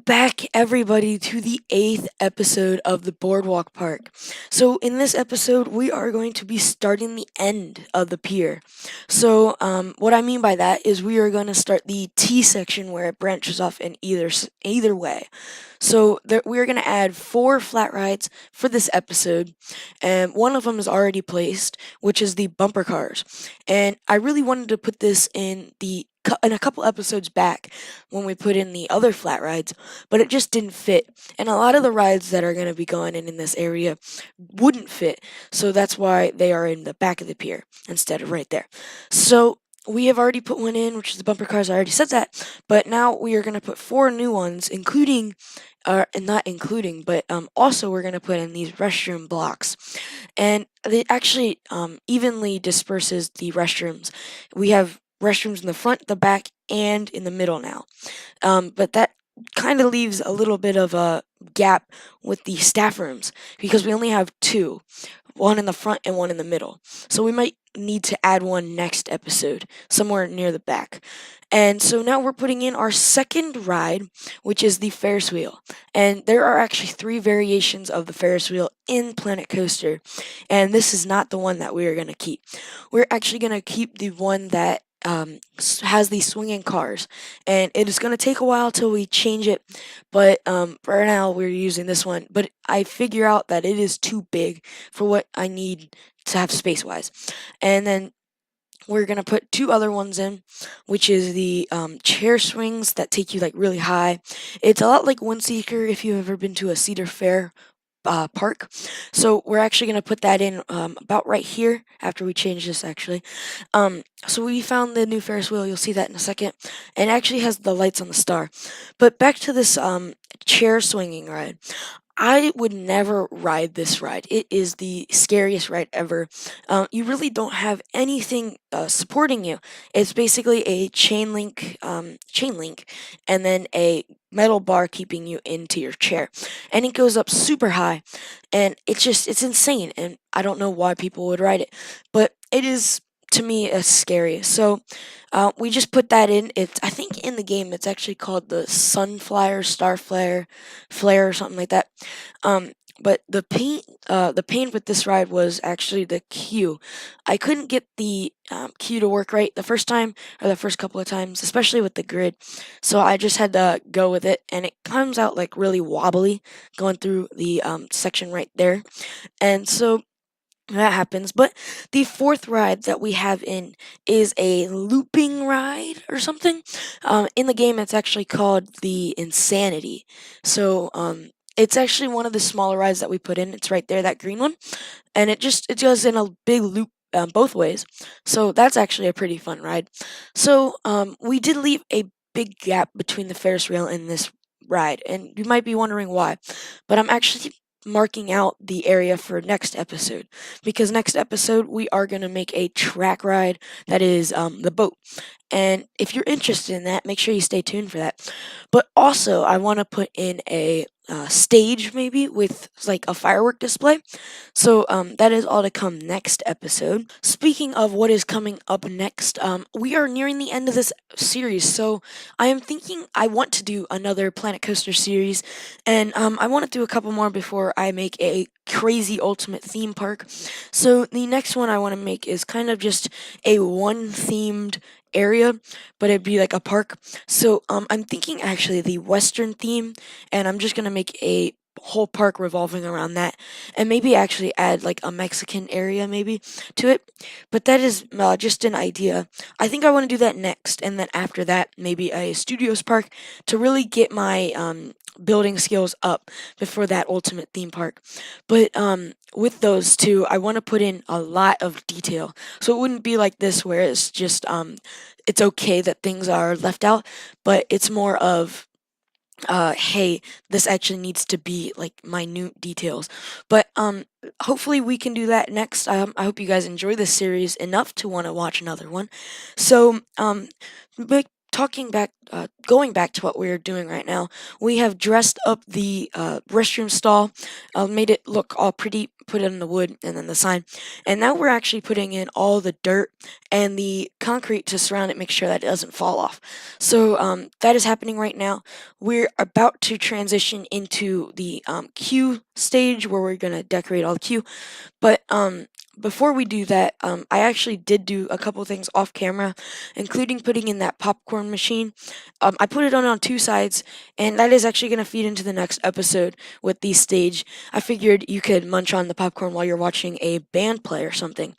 back, everybody, to the 8th episode of the Boardwalk Park. So, in this episode, we are going to be starting the end of the pier. What I mean by that is we are going to start the T section where it branches off in either way. We are going to add 4 flat rides for this episode, and one of them is already placed, which is the bumper cars. And I really wanted to put this in a couple episodes back when we put in the other flat rides, but it just didn't fit. And a lot of the rides that are going to be going in this area wouldn't fit, so that's why they are in the back of the pier instead of right there. So we have already put one in, which is the bumper cars. I already said that, but now we are going to put 4 new ones, including and not including, but also we're going to put in these restroom blocks. And it actually evenly disperses the restrooms. We have restrooms in the front, the back, and in the middle now. But that kind of leaves a little bit of a gap with the staff rooms because we only have 2, one in the front and one in the middle. So we might need to add one next episode, somewhere near the back. And so now we're putting in our second ride, which is the Ferris wheel. And there are actually 3 variations of the Ferris wheel in Planet Coaster. And this is not the one that we are going to keep. We're actually going to keep the one that has these swinging cars, and it is going to take a while till we change it, but right now we're using this one. But I figure out that it is too big for what I need to have space wise, and then we're gonna put 2 other ones in, which is the chair swings that take you like really high. It's a lot like Windseeker if you've ever been to a Cedar Fair park. So we're actually going to put that in about right here after we change this actually. So we found the new Ferris wheel, you'll see that in a second, and it actually has the lights on the star. But back to this chair swinging ride. I would never ride this ride. It is the scariest ride ever. You really don't have anything supporting you. It's basically a chain link, and then a metal bar keeping you into your chair, and it goes up super high, and it's insane. And I don't know why people would ride it, but it is to me scary. So we just put that in. I think in the game it's actually called the Sunflyer, Starflare, Flare, or something like that. But the pain with this ride was actually the queue. I couldn't get the queue to work right the first time or the first couple of times, especially with the grid. So I just had to go with it, and it comes out like really wobbly going through the section right there, and so that happens. But the 4th ride that we have in is a looping ride or something. In the game, it's actually called the Insanity. It's actually one of the smaller rides that we put in. It's right there, that green one, and it goes in a big loop both ways. So that's actually a pretty fun ride. We did leave a big gap between the Ferris wheel and this ride, and you might be wondering why, but I'm actually marking out the area for next episode, because next episode we are going to make a track ride that is the boat, and if you're interested in that, make sure you stay tuned for that. But also I want to put in a stage maybe with like a firework display. That is all to come next episode. Speaking of what is coming up next, we are nearing the end of this series, so I am thinking I want to do another Planet Coaster series, and I want to do a couple more before I make a crazy ultimate theme park. So the next one I want to make is kind of just a one themed area, but it'd be like a park. I'm thinking actually the Western theme, and I'm just gonna make a whole park revolving around that, and maybe actually add like a Mexican area maybe to it. But that is just an idea. I think I want to do that next, and then after that maybe a studios park to really get my building skills up before that ultimate theme park. But with those two, I want to put in a lot of detail, so it wouldn't be like this where it's just it's okay that things are left out, but it's more of hey, this actually needs to be like minute details. But hopefully we can do that next. I hope you guys enjoy this series enough to want to watch another one. So make going back to what we're doing right now, we have dressed up the restroom stall, made it look all pretty, put it in the wood and then the sign, and now we're actually putting in all the dirt and the concrete to surround it, make sure that it doesn't fall off. So that is happening right now. We're about to transition into the queue stage where we're gonna decorate all the queue, but before we do that, I actually did do a couple things off camera, including putting in that popcorn machine. I put it on two sides, and that is actually going to feed into the next episode with the stage. I figured you could munch on the popcorn while you're watching a band play or something.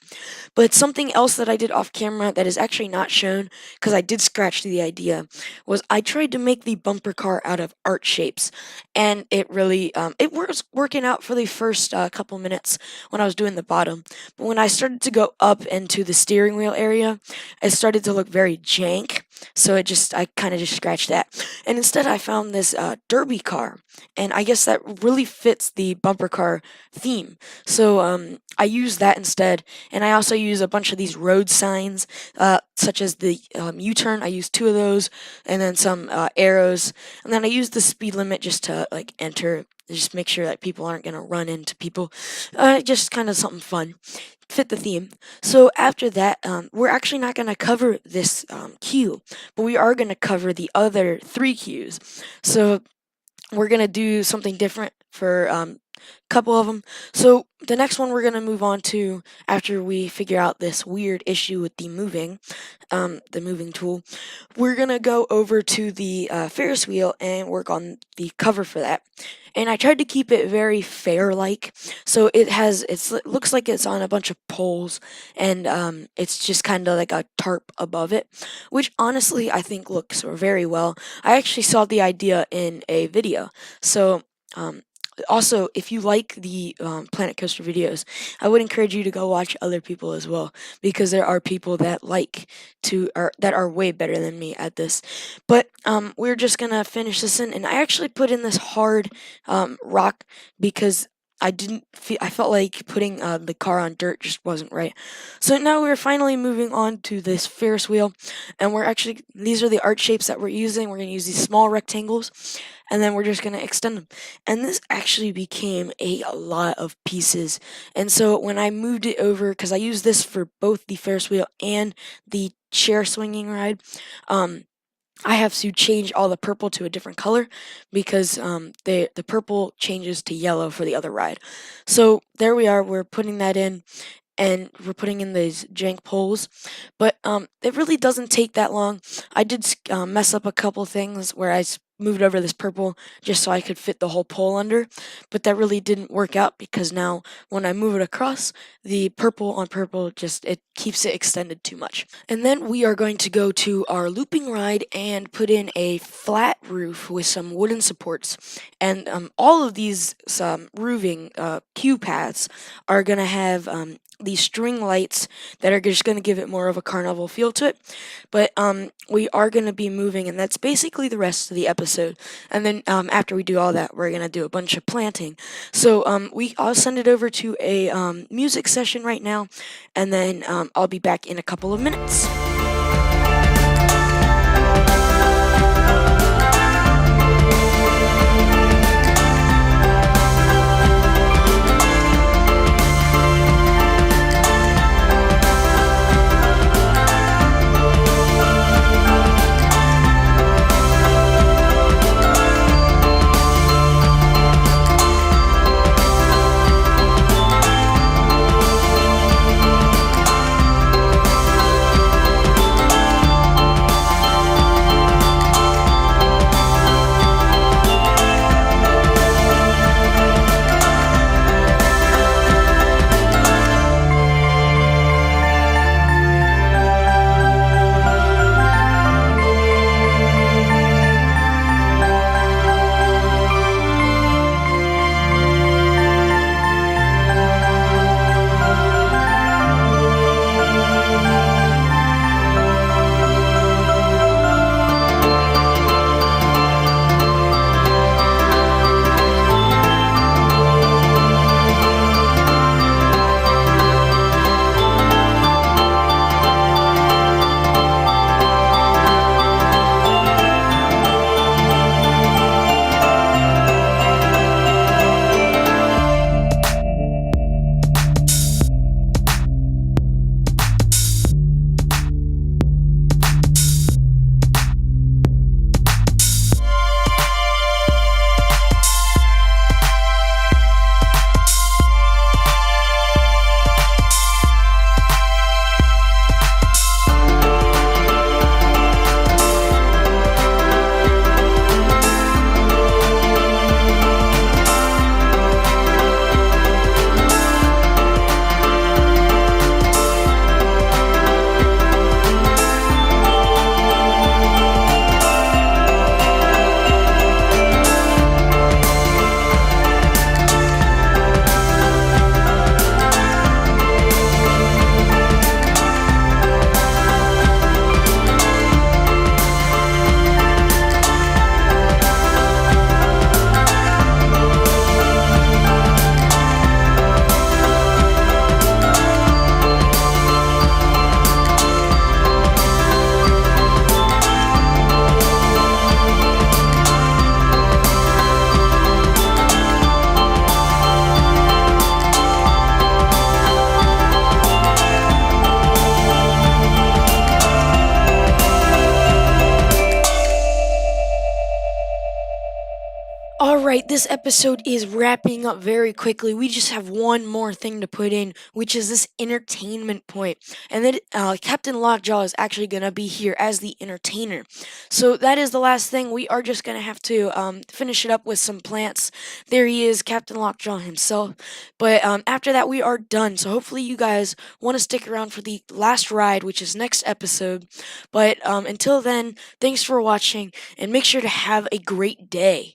But something else that I did off camera that is actually not shown, because I did scratch the idea, was I tried to make the bumper car out of art shapes, and it really it was working out for the first couple minutes when I was doing the bottom. But when I started to go up into the steering wheel area, it started to look very jank. So I kind of just scratched that. And instead I found this derby car. And I guess that really fits the bumper car theme. So I used that instead. And I also use a bunch of these road signs, such as the U-turn. I used two of those, and then some arrows. And then I used the speed limit just to like enter, just make sure that people aren't going to run into people. Just kind of something fun. Fit the theme. So after that, we're actually not going to cover this queue, but we are going to cover the other three queues. So we're going to do something different for a couple of them. So the next one we're going to move on to after we figure out this weird issue with the moving tool. We're going to go over to the Ferris wheel and work on the cover for that. And I tried to keep it very fair-like, so it looks like it's on a bunch of poles, and it's just kind of like a tarp above it, which honestly I think looks very well. I actually saw the idea in a video, so also, if you like the Planet Coaster videos, I would encourage you to go watch other people as well, because there are people that that are way better than me at this. But we're just gonna finish this in, and I actually put in this hard rock because I felt like putting the car on dirt just wasn't right. So now we're finally moving on to this Ferris wheel, and these are the art shapes that we're using. We're gonna use these small rectangles, and then we're just going to extend them. And this actually became a lot of pieces. And so when I moved it over, because I used this for both the Ferris wheel and the chair swinging ride, I have to change all the purple to a different color because the purple changes to yellow for the other ride. So there we are, we're putting that in, and we're putting in these jank poles, but it really doesn't take that long. I did mess up a couple things where I moved over this purple just so I could fit the whole pole under, but that really didn't work out because now when I move it across, the purple on purple it keeps it extended too much. And then we are going to go to our looping ride and put in a flat roof with some wooden supports, and all of these roofing queue paths are going to have these string lights that are just going to give it more of a carnival feel to it. But we are going to be moving, and that's basically the rest of the episode. And then after we do all that, we're going to do a bunch of planting. So I'll send it over to a music session right now, and then I'll be back in a couple of minutes. Alright, this episode is wrapping up very quickly. We just have one more thing to put in, which is this entertainment point. And then Captain Lockjaw is actually going to be here as the entertainer. So that is the last thing. We are just going to have to finish it up with some plants. There he is, Captain Lockjaw himself. But after that, we are done. So hopefully you guys want to stick around for the last ride, which is next episode. But until then, thanks for watching, and make sure to have a great day.